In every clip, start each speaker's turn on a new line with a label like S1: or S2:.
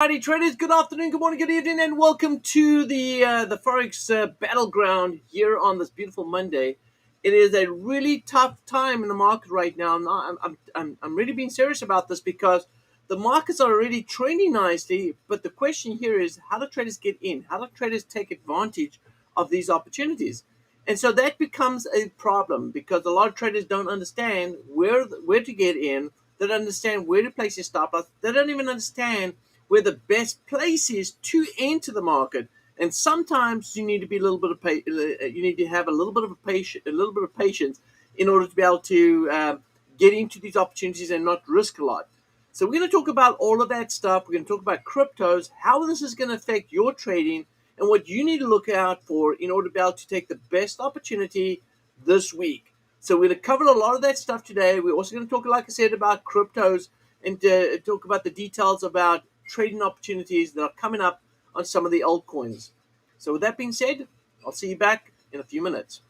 S1: Alrighty, traders, good afternoon, good morning, good evening, and welcome to the Forex battleground here on this beautiful Monday. It is a really tough time in the market right now. I'm really being serious about this because the markets are already trending nicely, but the question here is how do traders get in? How do traders take advantage of these opportunities? And so that becomes a problem because a lot of traders don't understand where to get in. They don't understand where to place their stop loss. They don't even understand where the best place is to enter the market. And sometimes you need to be a little bit of you need to have a little bit of patience in order to be able to get into these opportunities and not risk a lot. So we're going to talk about all of that stuff. We're going to talk about cryptos, how this is going to affect your trading, and what you need to look out for in order to be able to take the best opportunity this week. So we're going to cover a lot of that stuff today. We're also going to talk, like I said, about cryptos and talk about the details about trading opportunities that are coming up on some of the altcoins. So with that being said, I'll see you back in a few minutes.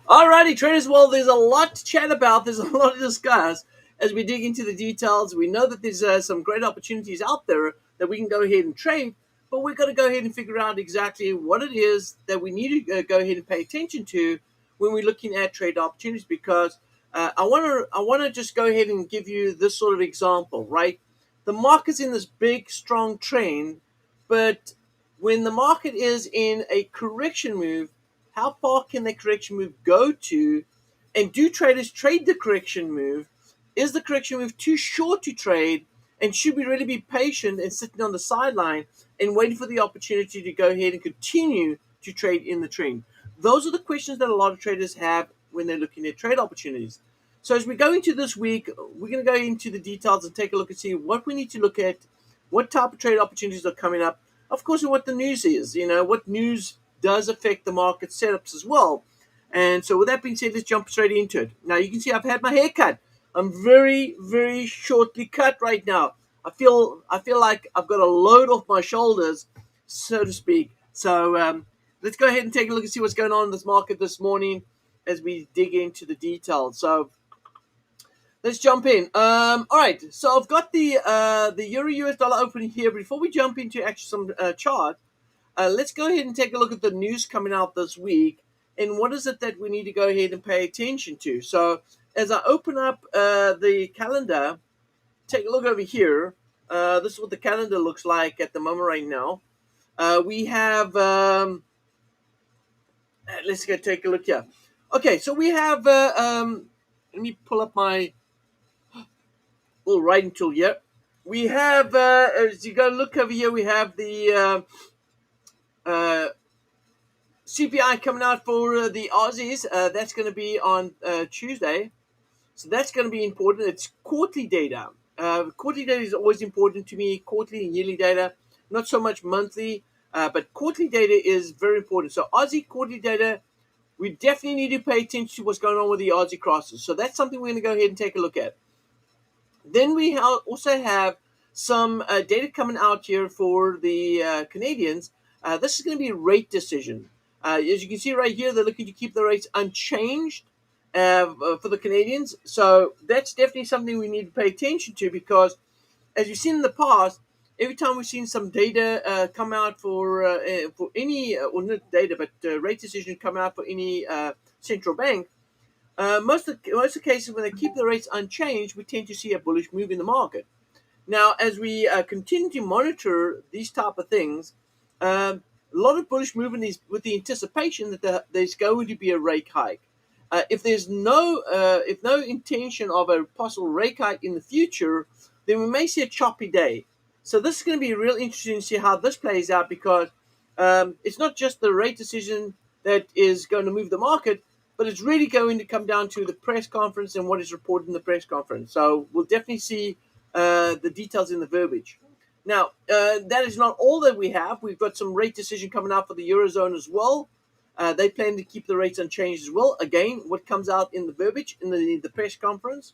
S1: Alrighty, traders. Well, there's a lot to chat about. There's a lot to discuss as we dig into the details. We know that there's some great opportunities out there that we can go ahead and trade, but we've got to go ahead and figure out exactly what it is that we need to go ahead and pay attention to when we're looking at trade opportunities. Because I want to just go ahead and give you this sort of example, right? The market's in this big, strong trend, but when the market is in a correction move, how far can the correction move go to? And do traders trade the correction move? Is the correction move too short to trade? And should we really be patient and sitting on the sideline and waiting for the opportunity to go ahead and continue to trade in the trend? Those are the questions that a lot of traders have when they're looking at trade opportunities. So as we go into this week, we're going to go into the details and take a look and see what we need to look at, what type of trade opportunities are coming up, of course, and what the news is. What news does affect the market setups as well. And so with that being said, let's jump straight into it. Now you can see I've had my hair cut. I'm very, very shortly cut right now. I feel like I've got a load off my shoulders, so to speak. So let's go ahead and take a look and see what's going on in this market this morning as we dig into the details. So let's jump in. All right. So I've got the Euro US dollar opening here. Before we jump into actually some chart, let's go ahead and take a look at the news coming out this week and what is it that we need to go ahead and pay attention to. So as I open up the calendar, take a look over here. This is what the calendar looks like at the moment right now. We have, let's go take a look here. Okay, so we have, let me pull up my little writing tool here. We have, as you go look over here, we have the CPI coming out for the Aussies. That's going to be on Tuesday. So that's going to be important. It's quarterly data. Quarterly data is always important to me, quarterly and yearly data, not so much monthly, but quarterly data is very important. So Aussie quarterly data, we definitely need to pay attention to what's going on with the Aussie crosses. So that's something we're going to go ahead and take a look at. Then we also have some data coming out here for the Canadians. This is going to be a rate decision. As you can see right here, they're looking to keep the rates unchanged for the Canadians. So that's definitely something we need to pay attention to because, as you've seen in the past, every time we've seen some data come out for any, or not data, but rate decision come out for any central bank, most of the cases when they keep the rates unchanged, we tend to see a bullish move in the market. Now, as we continue to monitor these type of things, a lot of bullish movement is with the anticipation that there's going to be a rate hike. If there's no intention of a possible rate hike in the future, then we may see a choppy day. So this is going to be real interesting to see how this plays out, because it's not just the rate decision that is going to move the market, but it's really going to come down to the press conference and what is reported in the press conference. So we'll definitely see the details in the verbiage. Now, that is not all that we have. We've got some rate decision coming out for the Eurozone as well. They plan to keep the rates unchanged as well. Again, what comes out in the verbiage in the press conference.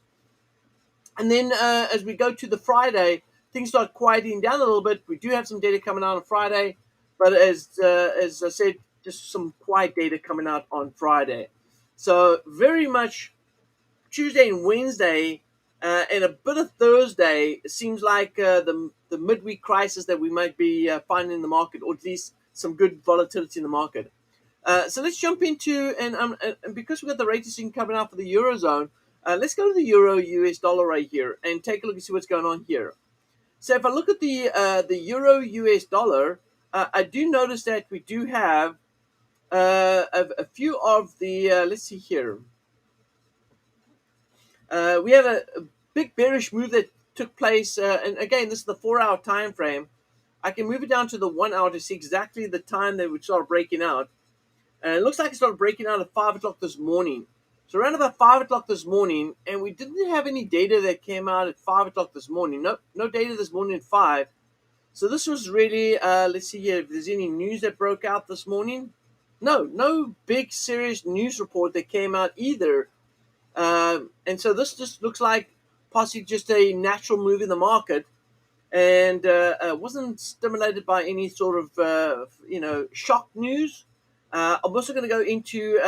S1: And then as we go to the Friday, things start quieting down a little bit. We do have some data coming out on Friday, but as I said, just some quiet data coming out on Friday. So very much Tuesday and Wednesday and a bit of Thursday seems like the midweek crisis that we might be finding in the market, or at least some good volatility in the market. So let's jump into, and because we've got the rate decision coming out for the Eurozone, let's go to the Euro US dollar right here and take a look and see what's going on here. So if I look at the Euro US dollar, I do notice that we do have a few of the, let's see here. We have a big bearish move that took place, and again, this is the 4-hour time frame. I can move it down to the 1 hour to see exactly the time that we started breaking out. And it looks like it started breaking out at 5 o'clock this morning. So around about 5 o'clock this morning, and we didn't have any data that came out at 5 o'clock this morning. No data this morning at 5. So this was really, let's see here if there's any news that broke out this morning. No big serious news report that came out either. And so this just looks like possibly just a natural move in the market, and wasn't stimulated by any sort of, shock news. I'm also going to go into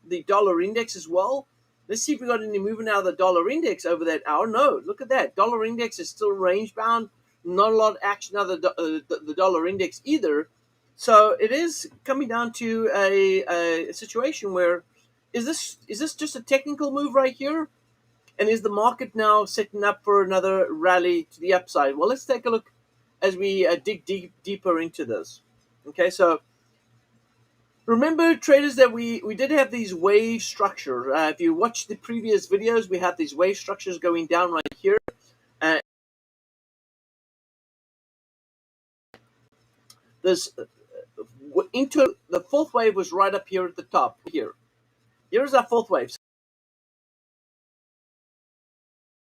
S1: the dollar index as well. Let's see if we got any movement out of the dollar index over that hour. No, look at that. Dollar index is still range bound. Not a lot of action out of the dollar index either. So it is coming down to a situation where is this just a technical move right here? And is the market now setting up for another rally to the upside? Well, let's take a look as we dig deeper into this. Okay, so remember, traders, that we did have these wave structures. If you watch the previous videos, we had these wave structures going down right here. Into the fourth wave was right up here at the top here. Here's our fourth wave.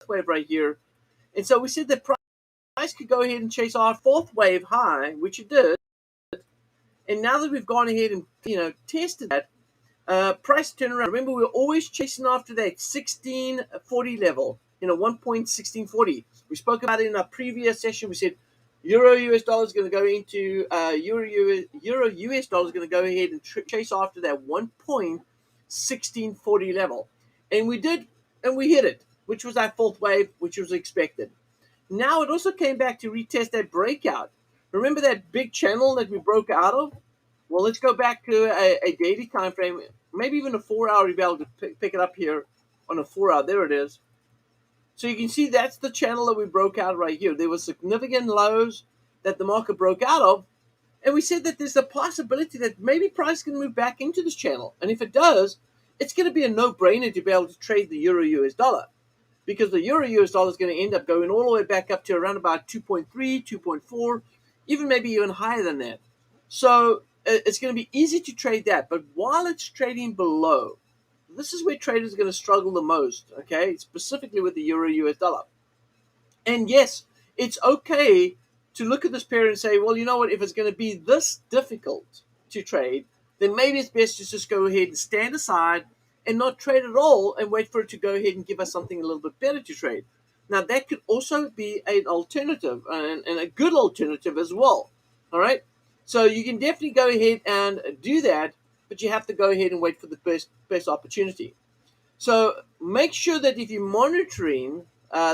S1: Wave right here. And so we said that price could go ahead and chase our fourth wave high, which it did. And now that we've gone ahead and tested that, price turnaround. Remember, we were always chasing after that 1640 level, 1.1640. We spoke about it in our previous session. We said Euro US dollar is going to go into Euro US dollar is going to go ahead and chase after that 1.1640 level, and we did, and we hit it, which was our fourth wave, which was expected. Now it also came back to retest that breakout. Remember that big channel that we broke out of? Well, let's go back to a daily time frame, maybe even a 4-hour. You'll be able to pick it up here on a 4-hour. There it is. So you can see that's the channel that we broke out right here. There were significant lows that the market broke out of, and we said that there's a possibility that maybe price can move back into this channel. And if it does, it's going to be a no-brainer to be able to trade the Euro US dollar, because the Euro US dollar is going to end up going all the way back up to around about 2.3, 2.4, even maybe even higher than that. So it's going to be easy to trade that. But while it's trading below, this is where traders are going to struggle the most, okay, specifically with the Euro US dollar. And yes, it's okay to look at this pair and say, well, you know what, if it's going to be this difficult to trade, then maybe it's best to just go ahead and stand aside and not trade at all and wait for it to go ahead and give us something a little bit better to trade. Now, that could also be an alternative, and a good alternative as well, all right? So you can definitely go ahead and do that, but you have to go ahead and wait for the best opportunity. So make sure that if you're monitoring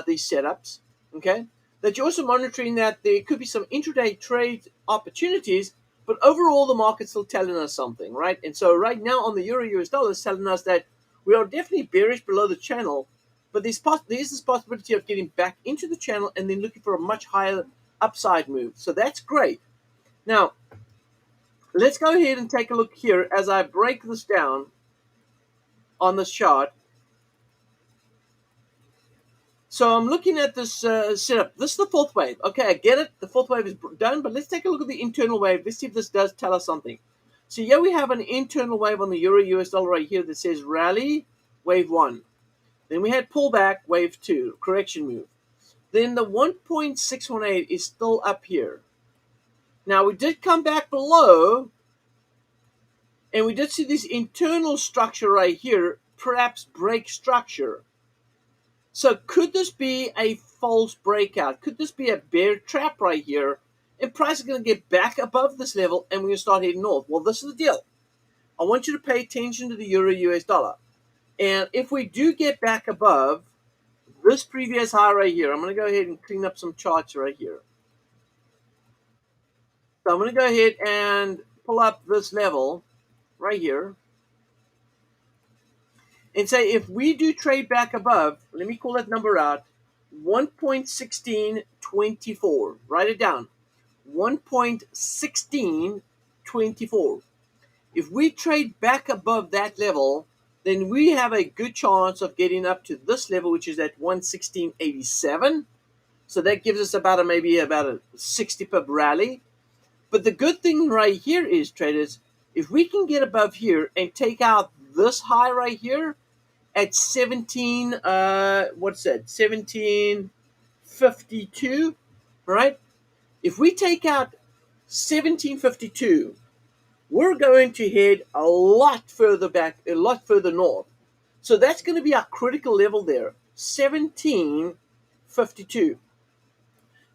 S1: these setups, okay, that you're also monitoring that there could be some intraday trade opportunities, but overall the market's still telling us something, right? And so right now on the Euro US dollar, it's telling us that we are definitely bearish below the channel, but there's this possibility of getting back into the channel and then looking for a much higher upside move. So that's great. Now, let's go ahead and take a look here as I break this down on this chart. So I'm looking at this setup. This is the fourth wave. Okay, I get it. The fourth wave is done, but let's take a look at the internal wave. Let's see if this does tell us something. So here we have an internal wave on the Euro US dollar right here that says rally, wave 1. Then we had pullback, wave 2, correction move. Then the 1.618 is still up here. Now we did come back below, and we did see this internal structure right here, perhaps break structure. So could this be a false breakout? Could this be a bear trap right here? And price is going to get back above this level, and we're going to start heading north. Well, this is the deal. I want you to pay attention to the Euro US dollar. And if we do get back above this previous high right here, I'm going to go ahead and clean up some charts right here. So I'm going to go ahead and pull up this level right here and say if we do trade back above, let me call that number out, 1.1624. Write it down. 1.1624. If we trade back above that level, then we have a good chance of getting up to this level, which is at 116.87. So that gives us maybe about a 60 pip rally. But the good thing right here is, traders, if we can get above here and take out this high right here at 1752, right? If we take out 1752, we're going to head a lot further back, a lot further north. So that's going to be our critical level there, 1752.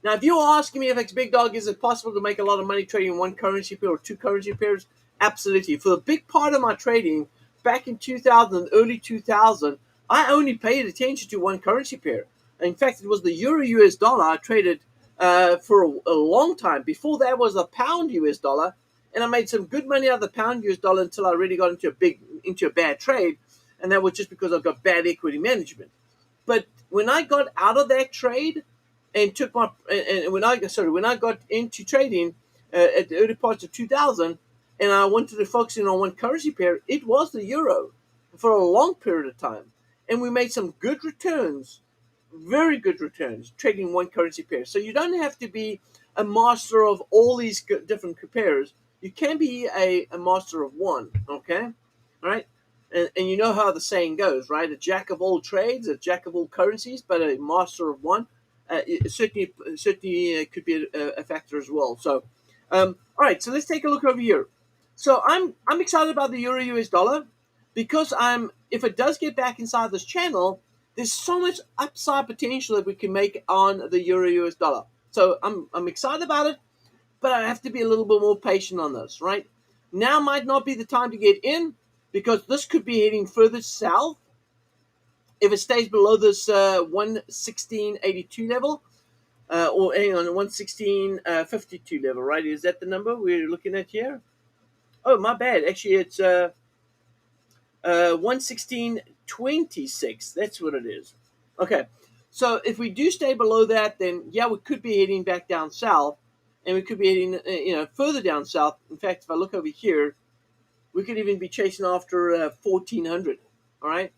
S1: Now, if you're asking me, FxBigDog, is it possible to make a lot of money trading one currency pair or two currency pairs? Absolutely. For the big part of my trading back in 2000, early 2000, I only paid attention to one currency pair. In fact, it was the Euro US dollar I traded for a long time. Before that was the pound US dollar, and I made some good money out of the pound US dollar until I really got into a bad trade, and that was just because I've got bad equity management. But when I got out of that trade and when I got into trading at the early parts of 2000, and I wanted to focus in on one currency pair, it was the euro for a long period of time, and we made some good returns, very good returns, trading one currency pair. So you don't have to be a master of all these different pairs. You can be a master of one, okay? All right? And you know how the saying goes, right? A jack of all trades, a jack of all currencies, but a master of one. It certainly could be a factor as well. So, all right, so let's take a look over here. So I'm excited about the Euro US dollar because if it does get back inside this channel, there's so much upside potential that we can make on the Euro US dollar. So I'm excited about it, but I have to be a little bit more patient on this, right? Now might not be the time to get in because this could be heading further south. If it stays below this 116.82 level, or hang on, 116.52 level, right? Is that the number we're looking at here? Oh, my bad. Actually, it's 116.26. That's what it is. Okay. So if we do stay below that, then yeah, we could be heading back down south, and we could be heading, further down south. In fact, if I look over here, we could even be chasing after 1400. All right.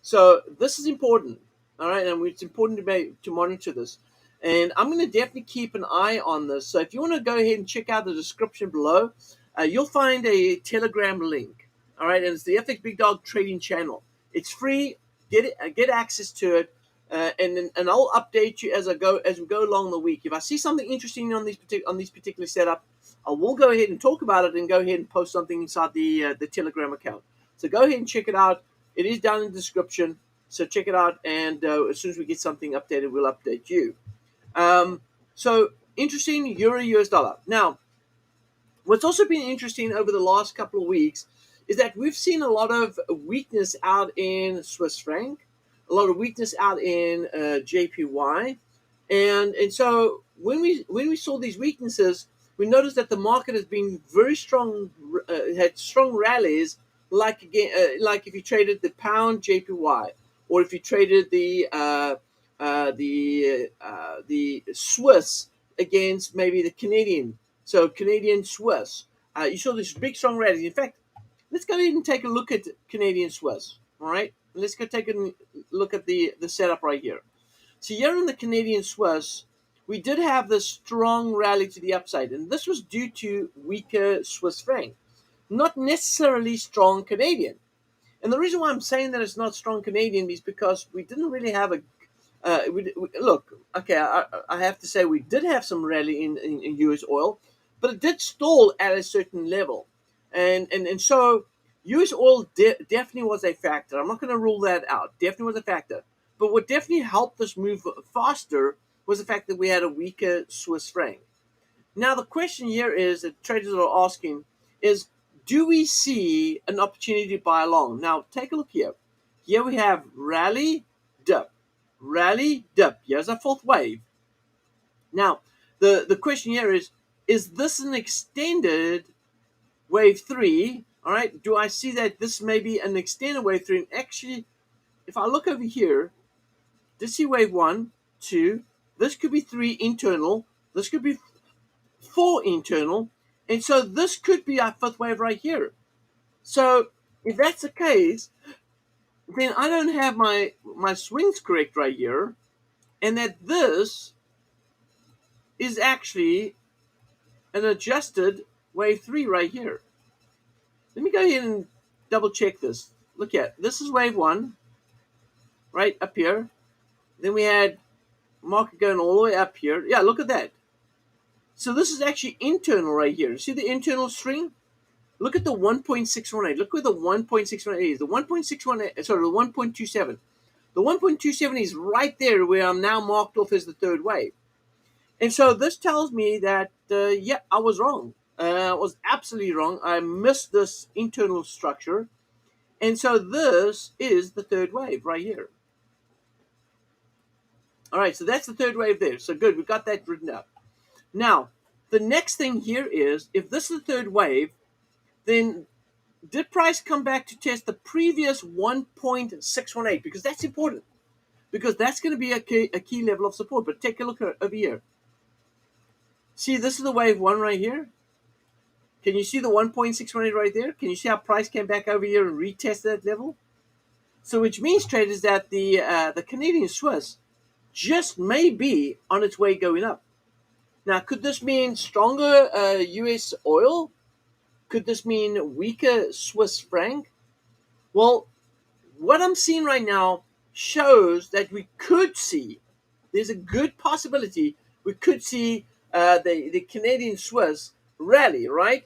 S1: So this is important, all right, and it's important to monitor this. And I'm going to definitely keep an eye on this. So if you want to go ahead and check out the description below, you'll find a Telegram link, all right, and it's the FxBigDog Trading Channel. It's free. Get access to it, and I'll update you as we go along the week. If I see something interesting on these particular setup, I will go ahead and talk about it and go ahead and post something inside the Telegram account. So go ahead and check it out. It is down in the description, so check it out, and as soon as we get something updated, we'll update you. So, interesting, Euro US dollar. Now, what's also been interesting over the last couple of weeks is that we've seen a lot of weakness out in Swiss franc, a lot of weakness out in JPY, and so when we saw these weaknesses, we noticed that the market has been very strong, had strong rallies. Like if you traded the pound JPY, or if you traded the Swiss against maybe the Canadian, so Canadian Swiss, you saw this big strong rallies. In fact, let's go ahead and take a look at Canadian Swiss. All right, let's go take a look at the setup right here. So here in the Canadian Swiss, we did have this strong rally to the upside, and this was due to weaker Swiss franc, not necessarily strong Canadian. And the reason why I'm saying that it's not strong Canadian is because we didn't really have a look. Okay, I have to say we did have some rally in US oil, but it did stall at a certain level, and so US oil definitely was a factor. I'm not going to rule that out. Definitely was a factor. But what definitely helped us move faster was the fact that we had a weaker Swiss franc. Now, the question here is that traders are asking is, do we see an opportunity to buy along? Now, take a look here. Here we have rally, dip, rally, dip. Here's a fourth wave. Now, the question here is this an extended wave 3? All right, do I see that this may be an extended wave 3? And actually, if I look over here, just see wave 1, 2, this could be 3 internal, this could be 4 internal, and so this could be our fifth wave right here. So if that's the case, then I don't have my swings correct right here, and that this is actually an adjusted wave 3 right here. Let me go ahead and double check this. Look at this is wave 1 right up here. Then we had market going all the way up here. Yeah, look at that. So this is actually internal right here. See the internal string? Look at the 1.618. Look where the 1.618 is. The 1.618, sorry, the 1.27. The 1.27 is right there where I'm now marked off as the third wave. And so this tells me that, yeah, I was wrong. I was absolutely wrong. I missed this internal structure. And so this is the third wave right here. All right, so that's the third wave there. So good, we've got that written up. Now, the next thing here is, if this is the third wave, then did price come back to test the previous 1.618? Because that's important. Because that's going to be a key level of support. But take a look over here. See, this is the wave 1 right here. Can you see the 1.618 right there? Can you see how price came back over here and retested that level? So which means, traders, that the Canadian Swiss just may be on its way going up. Now, could this mean stronger US oil? Could this mean weaker Swiss franc? Well, what I'm seeing right now shows that we could see, there's a good possibility we could see the Canadian Swiss rally, right?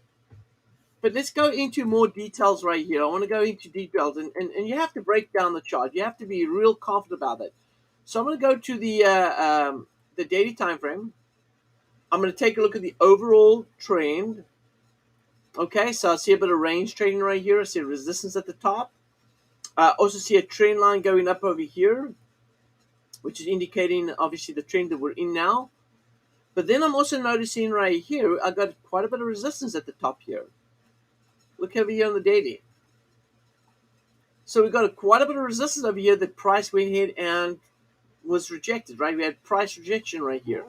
S1: But let's go into more details right here. I want to go into details, and you have to break down the chart. You have to be real confident about it. So I'm going to go to the daily time frame. I'm going to take a look at the overall trend. Okay, so I see a bit of range trading right here. I see a resistance at the top. I also see a trend line going up over here, which is indicating, obviously, the trend that we're in now. But then I'm also noticing right here, I got quite a bit of resistance at the top here. Look over here on the daily. So we got quite a bit of resistance over here. The price went ahead and was rejected, right? We had price rejection right here.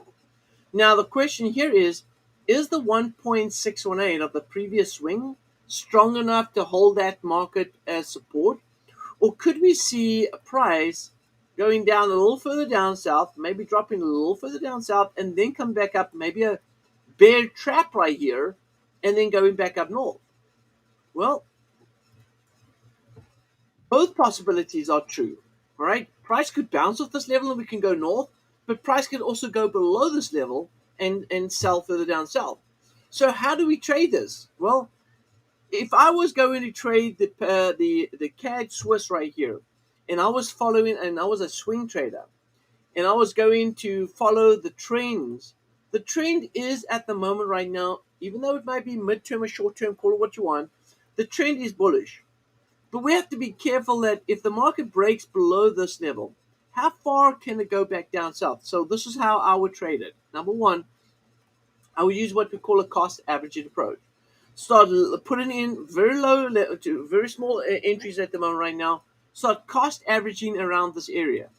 S1: Now, the question here is the 1.618 of the previous swing strong enough to hold that market as support? Or could we see a price going down a little further down south, maybe dropping a little further down south, and then come back up, maybe a bear trap right here, and then going back up north? Well, both possibilities are true, all right? Price could bounce off this level and we can go north, but price could also go below this level and sell further down south. So how do we trade this? Well, if I was going to trade the CAD Swiss right here, and I was following, and I was a swing trader, and I was going to follow the trends, the trend is at the moment right now, even though it might be midterm or short term, call it what you want, the trend is bullish. But we have to be careful that if the market breaks below this level, how far can it go back down south? So this is how I would trade it. Number one, I would use what we call a cost averaging approach. Start putting in very low to very small entries at the moment right now. Start cost averaging around this area.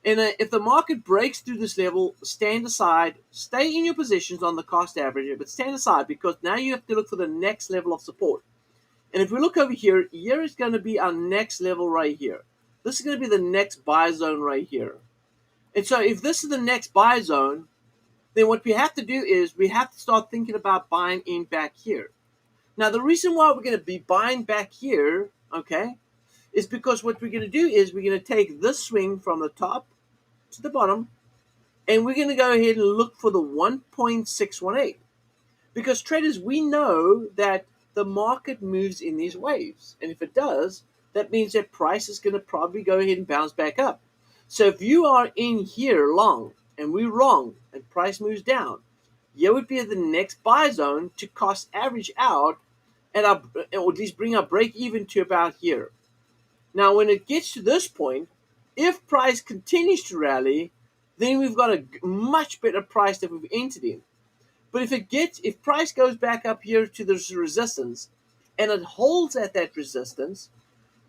S1: And if the market breaks through this level, stand aside, stay in your positions on the cost average, but stand aside because now you have to look for the next level of support. And if we look over here, here is going to be our next level right here. This is going to be the next buy zone right here. And so if this is the next buy zone, then what we have to do is we have to start thinking about buying in back here. Now, the reason why we're going to be buying back here, okay, is because what we're going to do is we're going to take this swing from the top to the bottom, and we're going to go ahead and look for the 1.618. Because traders, we know that the market moves in these waves. And if it does, that means that price is going to probably go ahead and bounce back up. So if you are in here long and we're wrong and price moves down, here would be the next buy zone to cost average out and or at least bring our break even to about here. Now, when it gets to this point, if price continues to rally, then we've got a much better price that we've entered in. But if price goes back up here to this resistance and it holds at that resistance,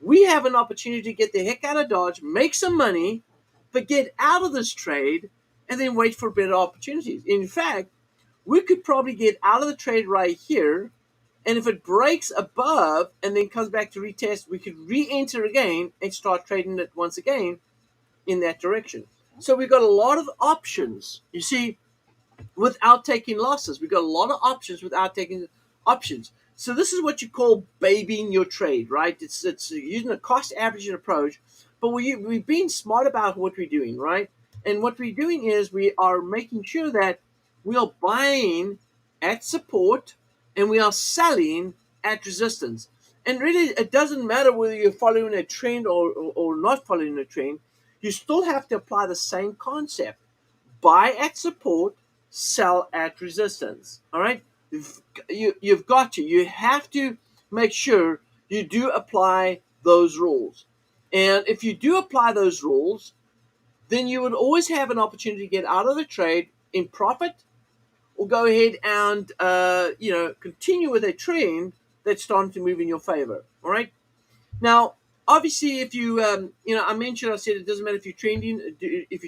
S1: we have an opportunity to get the heck out of Dodge, make some money, but get out of this trade and then wait for better opportunities. In fact, we could probably get out of the trade right here, and if it breaks above and then comes back to retest, we could re-enter again and start trading it once again in that direction. So we've got a lot of options. You see, without taking losses. We've got a lot of options without taking options. So this is what you call babying your trade, right? It's using a cost averaging approach, but we've been smart about what we're doing, right? And what we're doing is we are making sure that we are buying at support and we are selling at resistance. And really, it doesn't matter whether you're following a trend or not following a trend. You still have to apply the same concept. Buy at support, sell at resistance. All right, you have to make sure you do apply those rules. And if you do apply those rules, then you would always have an opportunity to get out of the trade in profit, or go ahead and continue with a trend that's starting to move in your favor. All right. Now, obviously, if you I said it doesn't matter if you're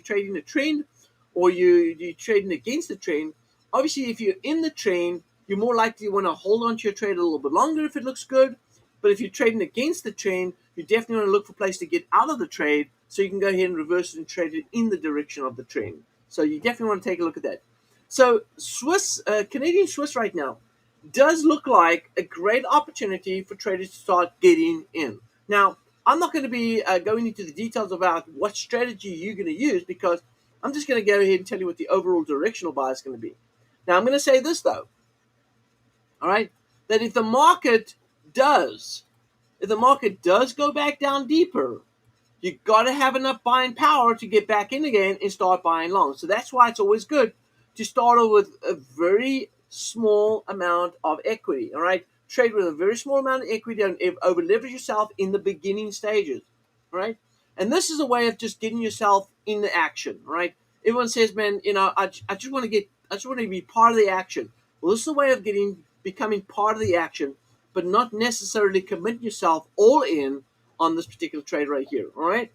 S1: trading a trend or you're trading against the trend. Obviously, if you're in the trend, you're more likely to want to hold on to your trade a little bit longer if it looks good. But if you're trading against the trend, you definitely want to look for a place to get out of the trade so you can go ahead and reverse it and trade it in the direction of the trend. So you definitely want to take a look at that. So Canadian Swiss right now does look like a great opportunity for traders to start getting in. Now, I'm not going to be going into the details about what strategy you're going to use, because I'm just going to go ahead and tell you what the overall directional buy is going to be. Now, I'm going to say this, though, all right, that if the market does go back down deeper, you got to have enough buying power to get back in again and start buying long. So that's why it's always good to start off with a very small amount of equity, all right? Trade with a very small amount of equity and over leverage yourself in the beginning stages, all right? And this is a way of just getting yourself in the action, right? Everyone says, man, I just want to be part of the action. Well, this is a way of becoming part of the action, but not necessarily commit yourself all in on this particular trade right here, all right?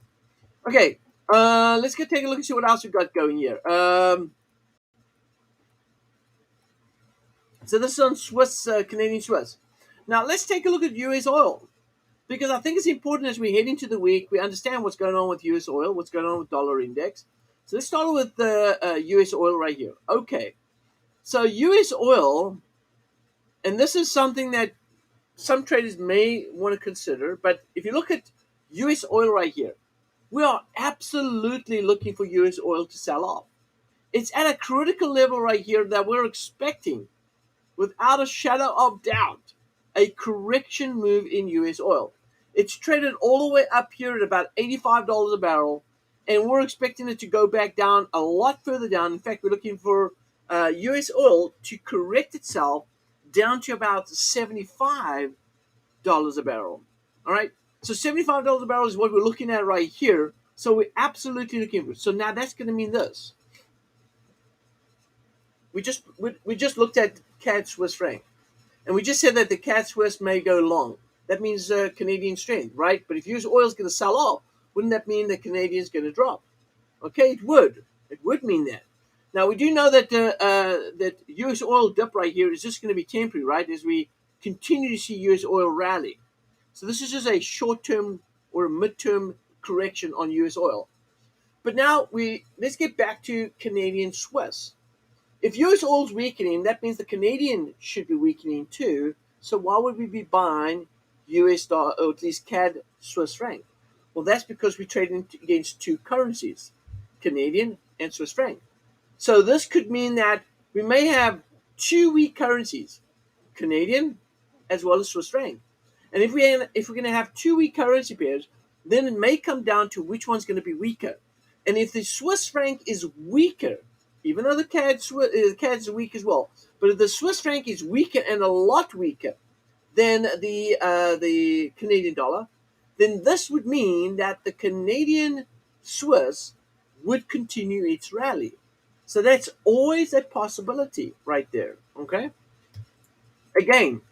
S1: Okay, let's go take a look and see what else we've got going here. So this is on Canadian Swiss. Now, let's take a look at U.S. oil, because I think it's important as we head into the week, we understand what's going on with U.S. oil, what's going on with dollar index. So let's start with the U.S. oil right here. Okay, so U.S. oil, and this is something that some traders may want to consider, but if you look at U.S. oil right here, we are absolutely looking for U.S. oil to sell off. It's at a critical level right here that we're expecting, without a shadow of doubt, a correction move in U.S. oil. It's traded all the way up here at about $85 a barrel, and we're expecting it to go back down a lot further down. In fact, we're looking for U.S. oil to correct itself down to about $75 a barrel. All right? So $75 a barrel is what we're looking at right here. So we're absolutely looking for it. So now that's going to mean this. We just looked at CAD Swiss franc, and we just said that the CAD Swiss may go long. That means Canadian strength, right? But if U.S. oil is going to sell off, wouldn't that mean that Canadian is going to drop? Okay, it would. It would mean that. Now, we do know that that U.S. oil dip right here is just going to be temporary, right? As we continue to see US oil rally. So this is just a short-term or a mid-term correction on US oil. But now let's get back to Canadian Swiss. If US oil is weakening, that means the Canadian should be weakening too. So why would we be buying US dollar, or at least CAD Swiss franc? Well, that's because we're trading against two currencies, Canadian and Swiss franc. So this could mean that we may have two weak currencies, Canadian as well as Swiss franc. And if we're going to have two weak currency pairs, then it may come down to which one's going to be weaker. And if the Swiss franc is weaker, even though the CAD's weak as well, but if the Swiss franc is weaker and a lot weaker than the Canadian dollar, then this would mean that the Canadian Swiss would continue its rally. So that's always a possibility right there, okay? Again,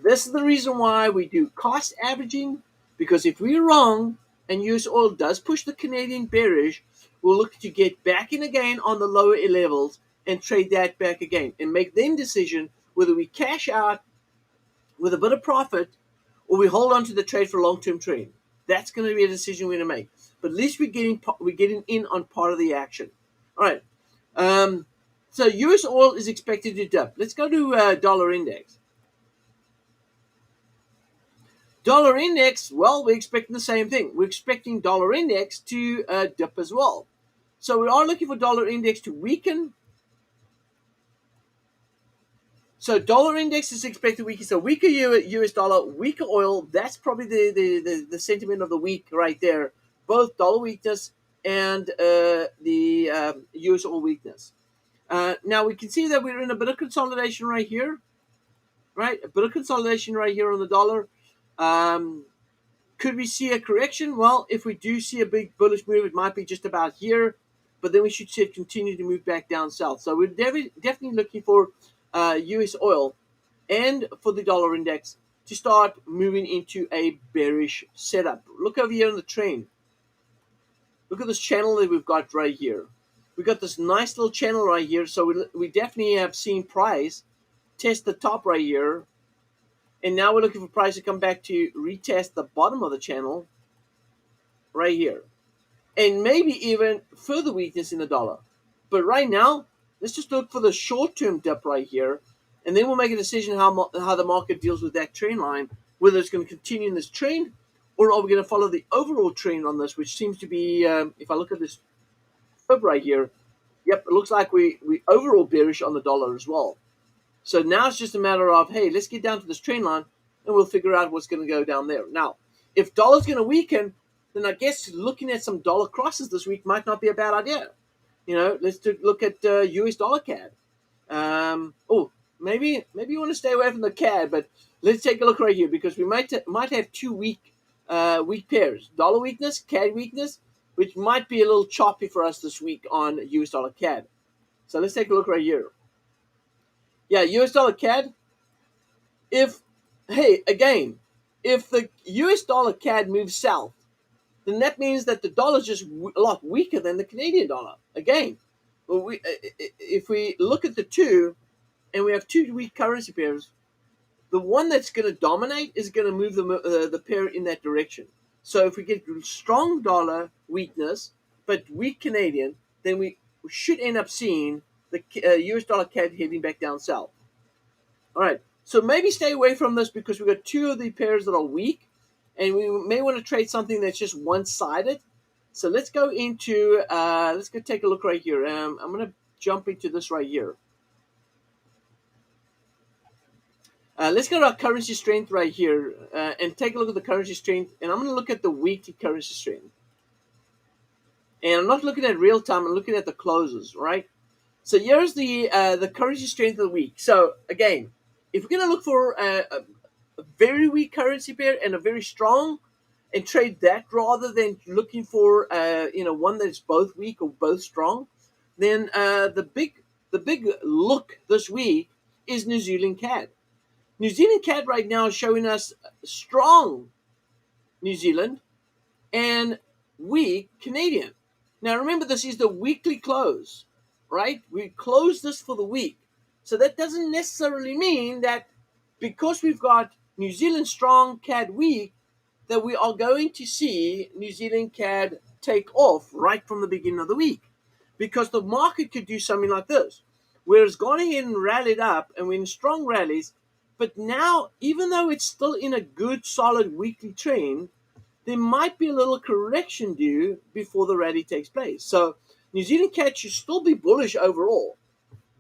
S1: this is the reason why we do cost averaging, because if we're wrong and US oil does push the Canadian bearish, we'll look to get back in again on the lower levels and trade that back again and make then decision whether we cash out with a bit of profit or we hold on to the trade for long-term trade. That's going to be a decision we're going to make. But at least we're getting in on part of the action. All right. So US oil is expected to dip. Let's go to dollar index. Dollar index, well, we're expecting the same thing. We're expecting dollar index to dip as well. So we are looking for dollar index to weaken. So dollar index is expected to weaken. So weaker US dollar, weaker oil. That's probably the sentiment of the week right there. Both dollar weakness and the US oil weakness. Now we can see that we're in a bit of consolidation right here. Right? A bit of consolidation right here on the dollar. Could we see a correction? Well, if we do see a big bullish move, it might be just about here, but then we should see it continue to move back down south. So we're definitely looking for US oil and for the dollar index to start moving into a bearish setup. Look over here on the trend. Look at this channel that we've got right here. We've got this nice little channel right here. So we definitely have seen price test the top right here. And now we're looking for price to come back to retest the bottom of the channel right here. And maybe even further weakness in the dollar. But right now, let's just look for the short-term dip right here. And then we'll make a decision how the market deals with that trend line. Whether it's going to continue in this trend, or are we going to follow the overall trend on this, which seems to be, if I look at this fib right here, yep, it looks like we overall bearish on the dollar as well. So now it's just a matter of, hey, let's get down to this trend line and we'll figure out what's going to go down there. Now, if dollar's going to weaken, then I guess looking at some dollar crosses this week might not be a bad idea. You know, let's look at US dollar CAD. Maybe you want to stay away from the CAD, but let's take a look right here because we might have two weak pairs. Dollar weakness, CAD weakness, which might be a little choppy for us this week on US dollar CAD. So let's take a look right here. Yeah, US dollar CAD. If the US dollar CAD moves south, then that means that the dollar is just a lot weaker than the Canadian dollar. Again, if we look at the two, and we have two weak currency pairs, the one that's going to dominate is going to move the pair in that direction. So if we get strong dollar weakness, but weak Canadian, then we should end up seeing the US dollar CAD heading back down south. All right, so maybe stay away from this because we've got two of the pairs that are weak, and we may want to trade something that's just one-sided. So let's go into, let's go take a look right here. I'm going to jump into this right here. Let's go to our currency strength right here and take a look at the currency strength. And I'm going to look at the weekly currency strength. And I'm not looking at real time. I'm looking at the closes, right? So here's the currency strength of the week. So again, if we're going to look for a very weak currency pair and a very strong, and trade that rather than looking for one that's both weak or both strong, then the big look this week is New Zealand Cad. New Zealand Cad right now is showing us strong New Zealand and weak Canadian. Now remember, this is the weekly close, right? We close this for the week. So that doesn't necessarily mean that because we've got New Zealand strong, CAD weak, that we are going to see New Zealand CAD take off right from the beginning of the week, because the market could do something like this, where it's gone ahead and rallied up and we're in strong rallies, but now, even though it's still in a good, solid weekly trend, there might be a little correction due before the rally takes place. So New Zealand CAD should still be bullish overall,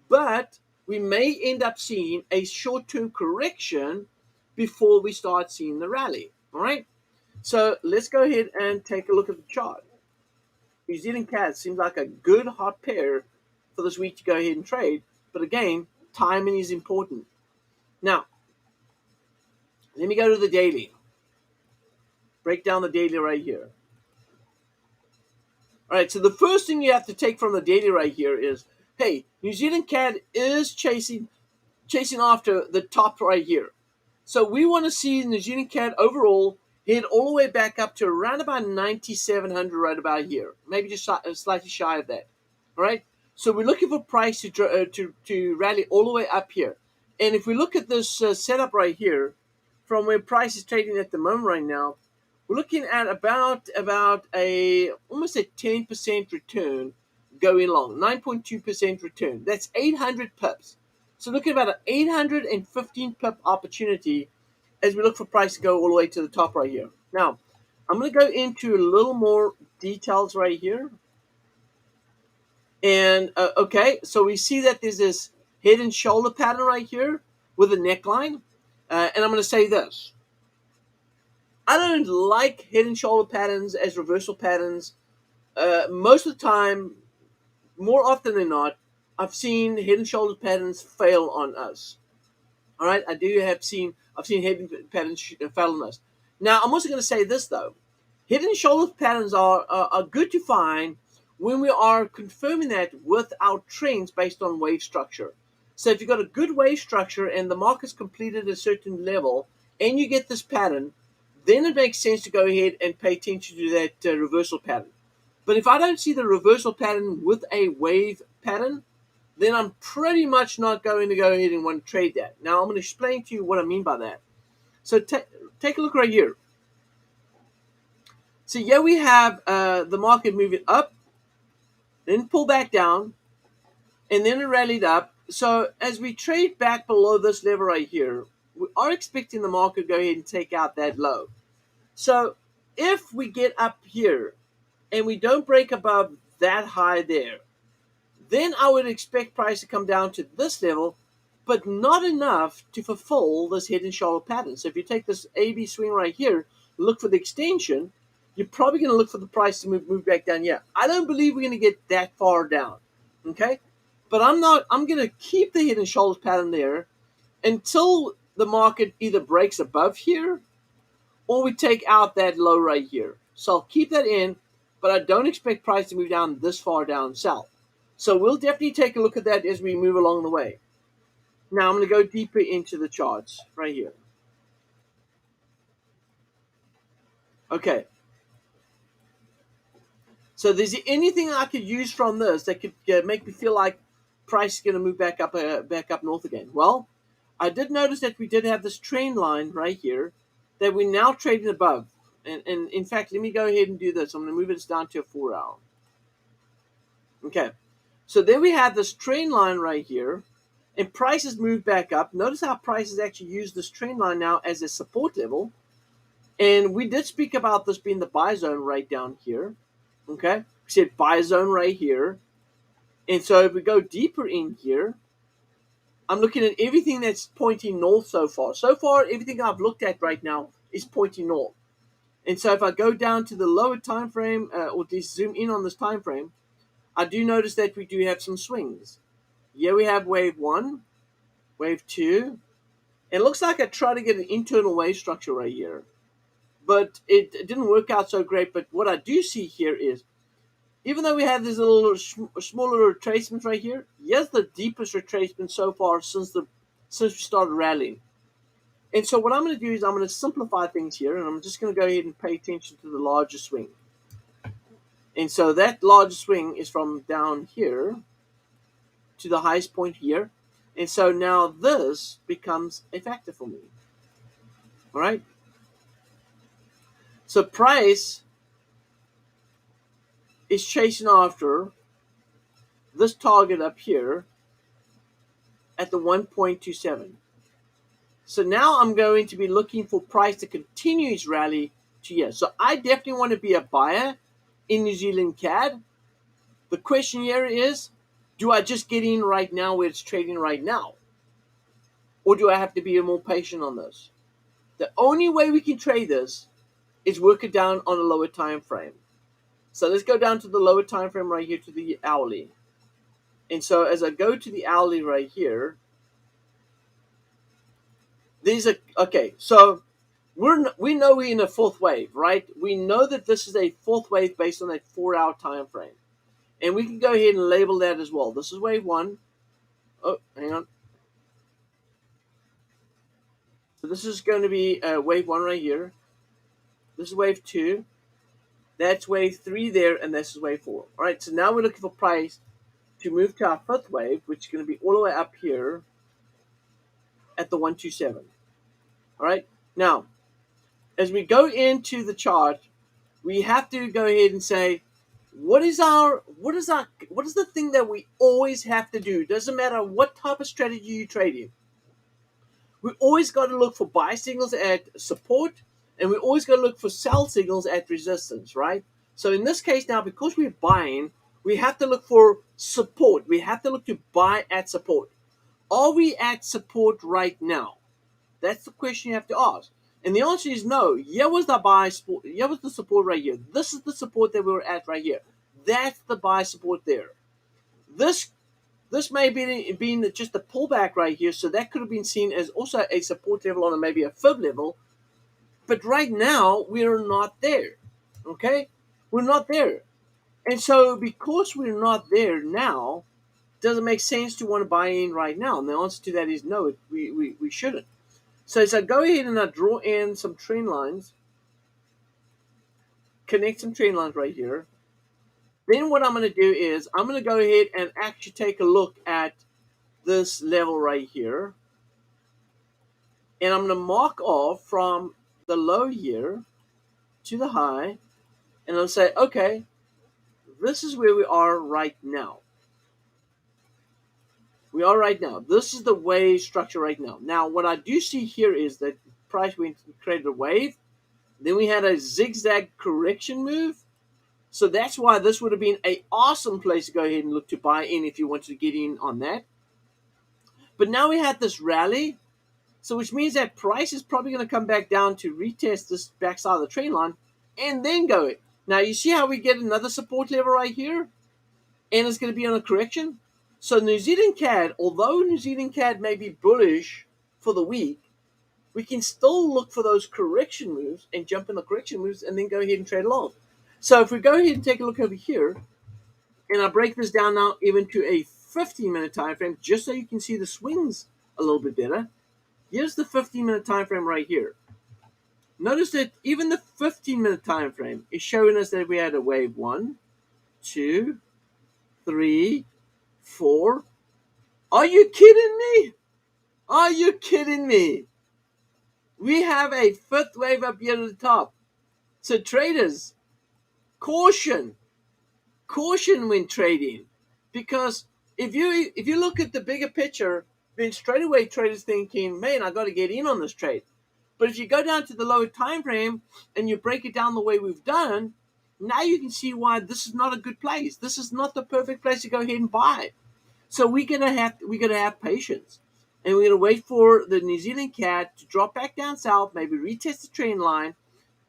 S1: but we may end up seeing a short-term correction before we start seeing the rally. All right. So let's go ahead and take a look at the chart. New Zealand CAD seems like a good hot pair for this week to go ahead and trade. But again, timing is important. Now, let me go to the daily. Break down the daily right here. All right, so the first thing you have to take from the daily right here is, hey, New Zealand CAD is chasing after the top right here. So we want to see New Zealand CAD overall head all the way back up to around about 9,700 right about here, maybe just slightly shy of that. All right. So we're looking for price to rally all the way up here. And if we look at this setup right here, from where price is trading at the moment right now, we're looking at about almost a 10% return going long, 9.2% return. That's 800 pips. So looking at about an 815 pip opportunity as we look for price to go all the way to the top right here. Now, I'm going to go into a little more details right here. And, okay, so we see that there's this head and shoulder pattern right here with a neckline. And I'm going to say this. I don't like head and shoulder patterns as reversal patterns. Most of the time, more often than not, I've seen head and shoulder patterns fail on us. All right, I've seen head and patterns fail on us. Now, I'm also going to say this though: head and shoulder patterns are good to find when we are confirming that with our trends based on wave structure. So if you've got a good wave structure and the market's completed a certain level, and you get this pattern, then it makes sense to go ahead and pay attention to that reversal pattern. But if I don't see the reversal pattern with a wave pattern, then I'm pretty much not going to go ahead and want to trade that. Now, I'm going to explain to you what I mean by that. So take a look right here. So here we have the market moving up, then pull back down, and then it rallied up. So as we trade back below this level right here, we are expecting the market to go ahead and take out that low. So if we get up here and we don't break above that high there, then I would expect price to come down to this level, but not enough to fulfill this head and shoulder pattern. So if you take this AB swing right here, look for the extension, you're probably going to look for the price to move back down here. I don't believe we're going to get that far down, okay? But I'm going to keep the head and shoulders pattern there until the market either breaks above here or we take out that low right here. So I'll keep that in, but I don't expect price to move down this far down south. So we'll definitely take a look at that as we move along the way. Now I'm going to go deeper into the charts right here. Okay. So there's anything I could use from this that could make me feel like price is going to move back up north again? Well, I did notice that we did have this trend line right here that we're now trading above. And in fact, let me go ahead and do this. I'm going to move this down to a 4-hour. Okay. So there we have this trend line right here, and prices moved back up. Notice how prices actually use this trend line now as a support level. And we did speak about this being the buy zone right down here. Okay. We said buy zone right here. And so if we go deeper in here, I'm looking at everything that's pointing north so far. So far, everything I've looked at right now is pointing north. And so if I go down to the lower time frame, or just zoom in on this time frame, I do notice that we do have some swings. Here we have wave 1, wave 2. It looks like I tried to get an internal wave structure right here, but it didn't work out so great. But what I do see here is, even though we have this little smaller retracement right here, here's the deepest retracement so far since we started rallying. And so what I'm going to do is I'm going to simplify things here, and I'm just going to go ahead and pay attention to the larger swing. And so that large swing is from down here to the highest point here. And so now this becomes a factor for me. All right. So price is chasing after this target up here at the 1.27. So now I'm going to be looking for price to continue its rally to here. So I definitely want to be a buyer in New Zealand CAD. The question here is, do I just get in right now where it's trading right now? Or do I have to be more patient on this? The only way we can trade this is work it down on a lower time frame. So let's go down to the lower time frame right here to the hourly. And so as I go to the hourly right here, these are, okay, so we know we're in a fourth wave, right? We know that this is a fourth wave based on a 4-hour time frame. And we can go ahead and label that as well. This is wave 1. Oh, hang on. So this is going to be wave 1 right here. This is wave 2. That's wave 3 there, and this is wave 4. All right, so now we're looking for price to move to our fifth wave, which is going to be all the way up here at the 127. All right, now as we go into the chart, we have to go ahead and say, what is the thing that we always have to do? Doesn't matter what type of strategy you trade in. We always got to look for buy signals at support, and we always got to look for sell signals at resistance, right? So in this case now, because we're buying, we have to look for support. We have to look to buy at support. Are we at support right now? That's the question you have to ask. And the answer is no. Here was the buy support. Here was the support right here. This is the support that we were at right here. That's the buy support there. This may be been just a pullback right here, so that could have been seen as also a support level on maybe a fib level. But right now, we're not there. Okay? We're not there. And so because we're not there now, doesn't make sense to want to buy in right now. And the answer to that is no, we shouldn't. So as I go ahead and I draw in some trend lines, connect some trend lines right here, then what I'm going to do is I'm going to go ahead and actually take a look at this level right here. And I'm going to mark off from the low here to the high. And I'll say, okay, this is where we are right now. We are right now. This is the wave structure right now. Now, what I do see here is that price went and created a wave. Then we had a zigzag correction move. So that's why this would have been an awesome place to go ahead and look to buy in if you wanted to get in on that. But now we had this rally. So which means that price is probably going to come back down to retest this backside of the trend line and then go it. Now, you see how we get another support level right here? And it's going to be on a correction. So New Zealand CAD, although New Zealand CAD may be bullish for the week, we can still look for those correction moves and jump in the correction moves and then go ahead and trade along. So if we go ahead and take a look over here, and I break this down now even to a 15-minute time frame, just so you can see the swings a little bit better. Here's the 15-minute time frame right here. Notice that even the 15-minute time frame is showing us that we had a wave 1, 2, 3, 4. Are you kidding me? Are you kidding me? We have a fifth wave up here at the top. So traders, caution when trading, because if you look at the bigger picture, then straight away traders thinking, man, I got to get in on this trade. But if you go down to the lower time frame and you break it down the way we've done, now you can see why this is not a good place. This is not the perfect place to go ahead and buy. So we're gonna have patience, and we're gonna wait for the New Zealand CAD to drop back down south, maybe retest the trend line,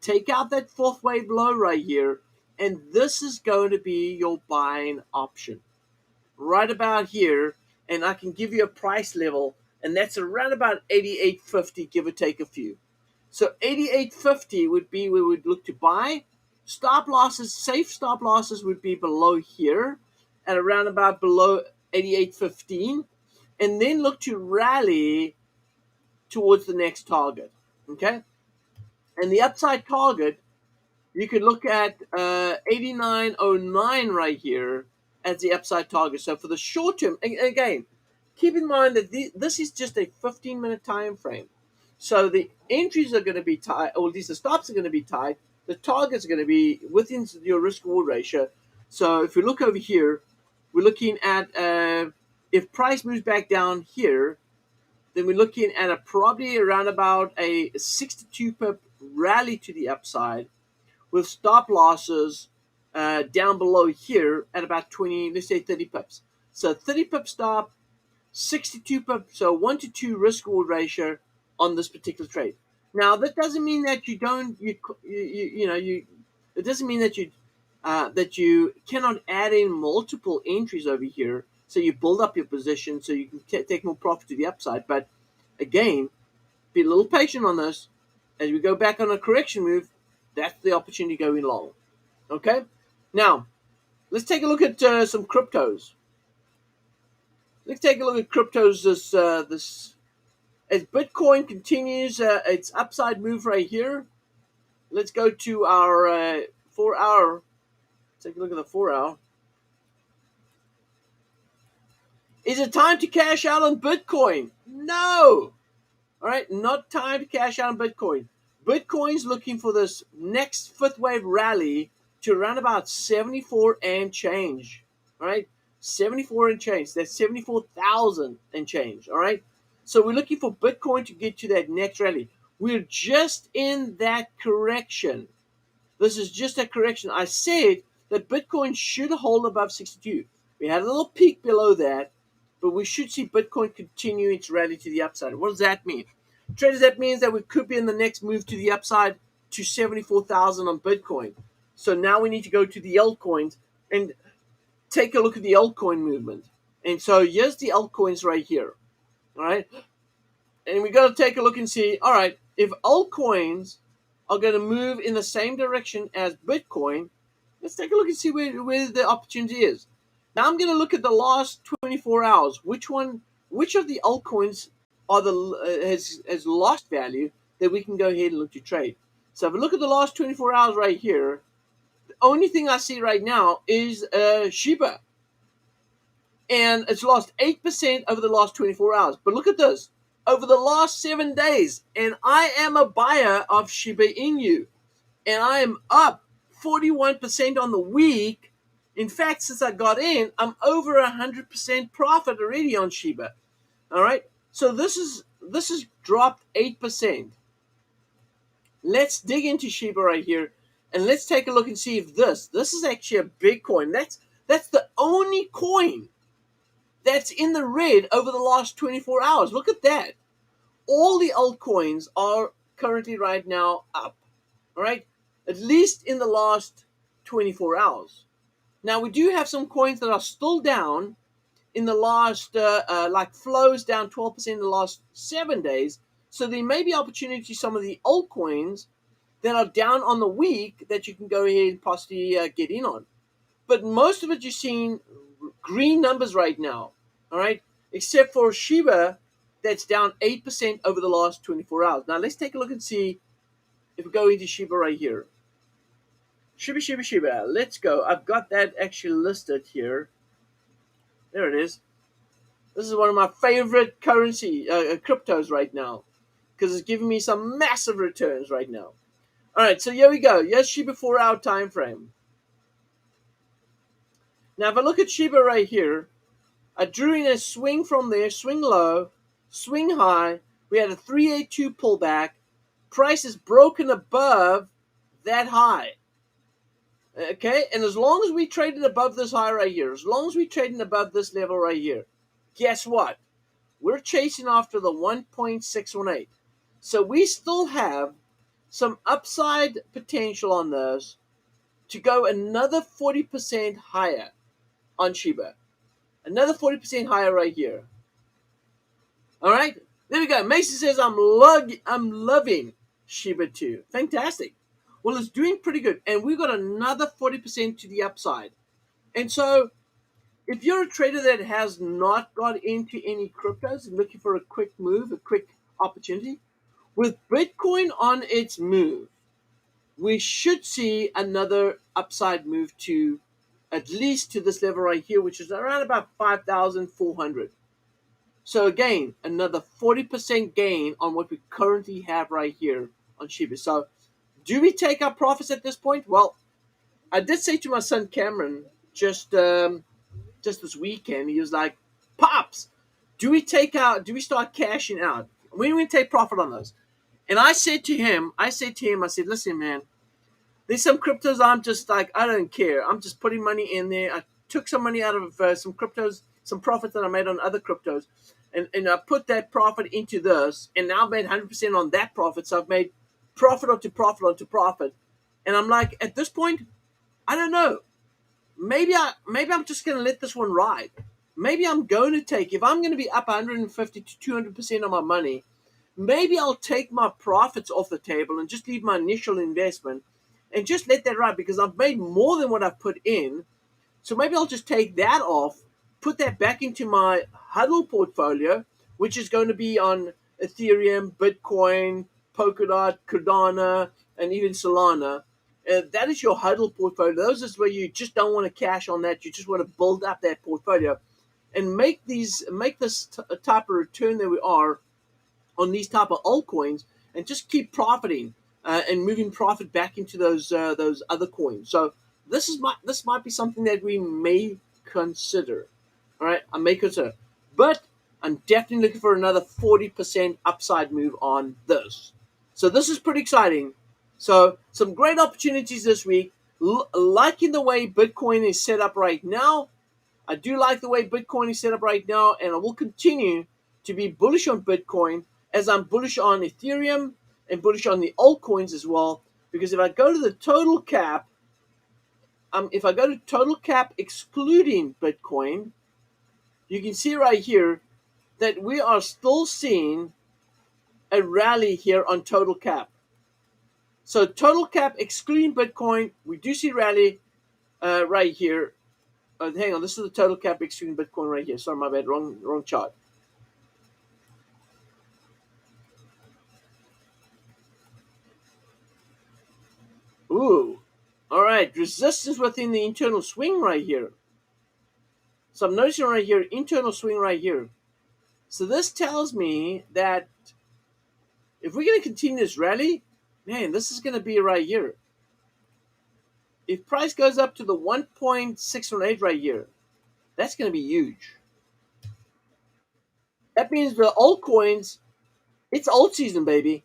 S1: take out that fourth wave low right here, and this is going to be your buying option right about here. And I can give you a price level, and that's around about 88.50, give or take a few. So 88.50 would be where we'd look to buy. Stop losses, safe stop losses would be below here at around about below 88.15, and then look to rally towards the next target. Okay, and the upside target, you could look at 89.09 right here as the upside target. So for the short term, again, keep in mind that this is just a 15-minute time frame. So the entries are going to be tight, or at least the stops are going to be tight. The targets are going to be within your risk-reward ratio. So if we look over here, we're looking at if price moves back down here, then we're looking at probably around about a 62 pip rally to the upside with stop losses down below here at about 20, let's say 30 pips. So 30 pip stop, 62 pip, so 1 to 2 risk reward ratio on this particular trade. Now that doesn't mean that you don't it doesn't mean that you cannot add in multiple entries over here, so you build up your position so you can take more profit to the upside. But again, be a little patient on this. As we go back on a correction move, that's the opportunity going long. Okay, now let's take a look at some cryptos. Let's take a look at cryptos this as Bitcoin continues its upside move right here. Let's go to our 4 hour. Take a look at the 4 hour. Is it time to cash out on Bitcoin? No. All right, not time to cash out on Bitcoin. Bitcoin's looking for this next fifth wave rally to around about 74 and change. All right, 74 and change. That's 74,000 and change. All right, so we're looking for Bitcoin to get to that next rally. We're just in that correction. This is just a correction. I said that Bitcoin should hold above 62. We had a little peak below that, but we should see Bitcoin continue its rally to the upside. What does that mean? Traders, that means that we could be in the next move to the upside to 74,000 on Bitcoin. So now we need to go to the altcoins and take a look at the altcoin movement. And so here's the altcoins right here. All right. And we got to take a look and see, all right, if altcoins are going to move in the same direction as Bitcoin, let's take a look and see where the opportunity is. Now I'm going to look at the last 24 hours. Which of the altcoins are has lost value that we can go ahead and look to trade? So if we look at the last 24 hours right here, the only thing I see right now is Shiba. And it's lost 8% over the last 24 hours. But look at this. Over the last 7 days, and I am a buyer of Shiba Inu, and I am up 41% on the week. In fact, since I got in, I'm over 100% profit already on Shiba. All right, so this is dropped 8%. Let's dig into Shiba right here, and let's take a look and see if this is actually a big coin. That's the only coin that's in the red over the last 24 hours. Look at that. All the altcoins are currently right now up. All right, at least in the last 24 hours. Now, we do have some coins that are still down in the last, like flows down 12% in the last 7 days. So there may be opportunity some of the altcoins that are down on the week that you can go ahead and possibly get in on. But most of it you're seeing green numbers right now, all right? Except for Shiba, that's down 8% over the last 24 hours. Now, let's take a look and see if we go into Shiba right here. Shiba. Let's go. I've got that actually listed here. There it is. This is one of my favorite currency cryptos right now because it's giving me some massive returns right now. All right, so here we go. Here's Shiba 4 hour time frame. Now, if I look at Shiba right here, I drew in a swing from there, swing low, swing high. We had a 382 pullback. Price is broken above that high. Okay, and as long as we traded above this high right here, as long as we trading above this level right here, guess what? We're chasing after the 1.618. So we still have some upside potential on this to go another 40% higher on Shiba. Another 40% higher right here. All right, there we go. Mason says, I'm loving Shiba too. Fantastic. Well, it's doing pretty good. And we've got another 40% to the upside. And so if you're a trader that has not got into any cryptos and looking for a quick move, a quick opportunity, with Bitcoin on its move, we should see another upside move to at least to this level right here, which is around about 5,400. So again, another 40% gain on what we currently have right here on Shiba. So do we take our profits at this point? Well, I did say to my son Cameron just this weekend, he was like, "Pops, do we start cashing out? When we take profit on those?" And I said to him, I said, "Listen, man, there's some cryptos I'm just like, I don't care. I'm just putting money in there. I took some money out of some cryptos, some profit that I made on other cryptos, and I put that profit into this, and now I've made 100% on that profit. So I've made profit onto profit onto profit. And I'm like, at this point, I don't know. Maybe I'm just going to let this one ride. Maybe I'm going to take, if I'm going to be up 150 to 200% on my money, maybe I'll take my profits off the table and just leave my initial investment and just let that ride, because I've made more than what I've put in. So maybe I'll just take that off, put that back into my huddle portfolio, which is going to be on Ethereum, Bitcoin, Polkadot, Cardano, and even Solana. That is your huddle portfolio. Those is where you just don't want to cash on that. You just want to build up that portfolio and make this type of return that we are on these type of altcoins, and just keep profiting and moving profit back into those other coins. So this might be something that we may consider. All right, I may consider, but I'm definitely looking for another 40% upside move on this. So this is pretty exciting. So some great opportunities this week. Liking the way Bitcoin is set up right now. I do like the way Bitcoin is set up right now, and I will continue to be bullish on Bitcoin as I'm bullish on Ethereum and bullish on the altcoins as well. Because if I go to the total cap, excluding Bitcoin, you can see right here that we are still seeing a rally here on total cap. So total cap excluding Bitcoin, we do see rally right here. Hang on, this is the total cap excluding Bitcoin right here. Sorry, my bad, wrong chart. Ooh, all right, resistance within the internal swing right here. So I'm noticing right here, internal swing right here. So this tells me that if we're going to continue this rally, man, this is going to be right here. If price goes up to the 1.618 right here, that's going to be huge. That means the altcoins, it's alt season, baby.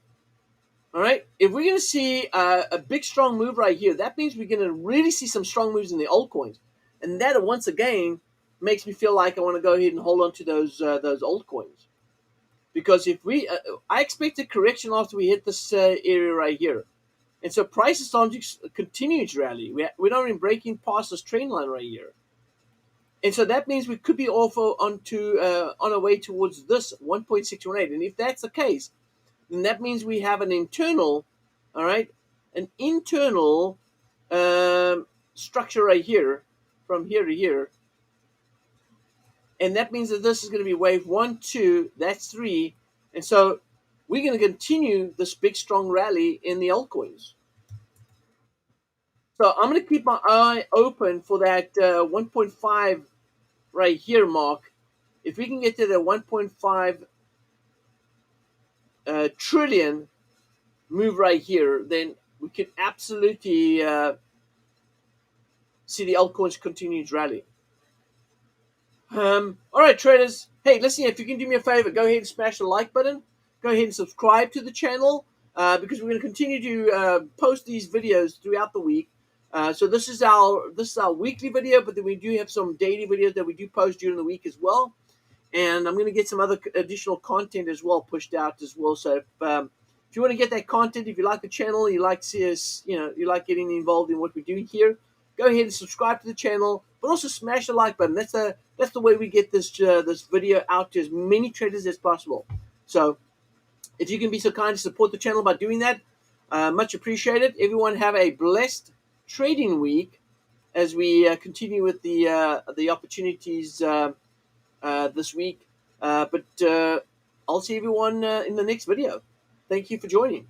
S1: All right. If we're going to see a big, strong move right here, that means we're going to really see some strong moves in the altcoins. And that, once again, makes me feel like I want to go ahead and hold on to those altcoins. Because if I expect a correction after we hit this area right here. And so price is starting to continue its rally. We're not even breaking past this trend line right here. And so that means we could be also on our way towards this 1.618. And if that's the case, then that means we have an internal, all right, an internal structure right here, from here to here. And that means that this is going to be wave 1, 2, that's 3. And so we're going to continue this big, strong rally in the altcoins. So I'm going to keep my eye open for that 1.5 right here mark. If we can get to the 1.5 trillion move right here, then we can absolutely see the altcoins continue to rally. All right, traders. Hey, listen, if you can do me a favor, go ahead and smash the like button. Go ahead and subscribe to the channel because we're going to continue to post these videos throughout the week. So this is our weekly video, but then we do have some daily videos that we do post during the week as well. And I'm going to get some other additional content as well pushed out as well. So if you want to get that content, if you like the channel, you like to see us, you like getting involved in what we do here, go ahead and subscribe to the channel, but also smash the like button. That's the way we get this video out to as many traders as possible. So if you can be so kind to support the channel by doing that, much appreciated. Everyone have a blessed trading week as we continue with the opportunities this week. But I'll see everyone in the next video. Thank you for joining.